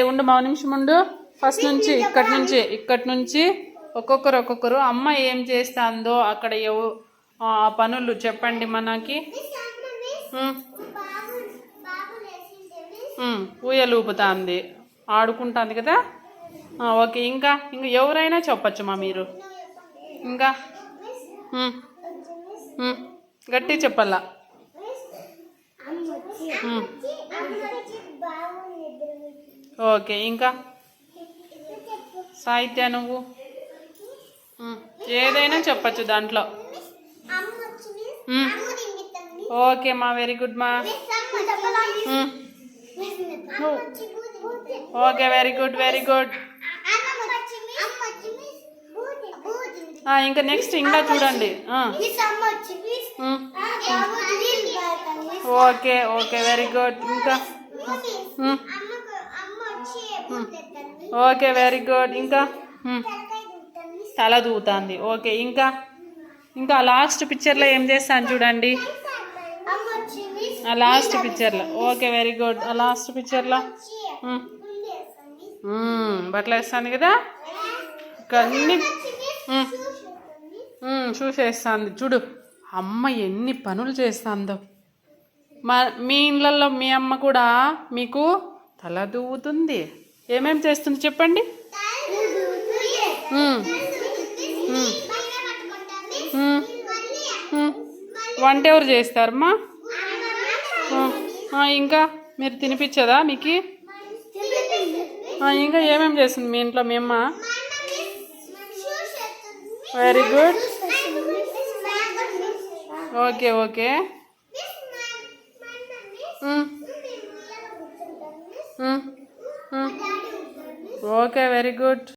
ఉండు మా నిమిషం ఉండు. ఫస్ట్ నుంచి ఇక్కడి నుంచి ఒక్కొక్కరు అమ్మ ఏం చేస్తుందో అక్కడ పనులు చెప్పండి మనకి. ఊయలు ఊపుతుంది, ఆడుకుంటుంది కదా. ఓకే, ఇంకా ఎవరైనా చెప్పచ్చు మీరు. ఇంకా గట్టి చెప్పాలా. ఓకే, ఇంకా సాహిత్య నువ్వు ఏదైనా చెప్పచ్చు దాంట్లో. ఓకే మా, వెరీ గుడ్ మా. Okay, very good. ఇంకా నెక్స్ట్ ఇంకా చూడండి. Okay very good. ఇంకా ఓకే వెరీ గుడ్. ఇంకా తల దూవుతుంది. ఓకే, ఇంకా లాస్ట్ పిక్చర్లో ఏం చేస్తాను చూడండి. ఆ లాస్ట్ పిక్చర్లో. Okay very good. ఆ లాస్ట్ పిక్చర్లో బట్టలు వేస్తుంది కదా. అన్నీ చూసేస్తుంది చూడు. అమ్మ ఎన్ని పనులు చేస్తుందో. మీ ఇళ్ళల్లో మీ అమ్మ కూడా మీకు తల దూవుతుంది. ఏమేమి చేస్తుంది చెప్పండి. వంట ఎవరు చేస్తారమ్మా? ఇంకా మీరు తినిపించదా మీకు? ఇంకా ఏమేమి చేస్తుంది మీ ఇంట్లో మీ అమ్మ? Very good. Okay okay very good.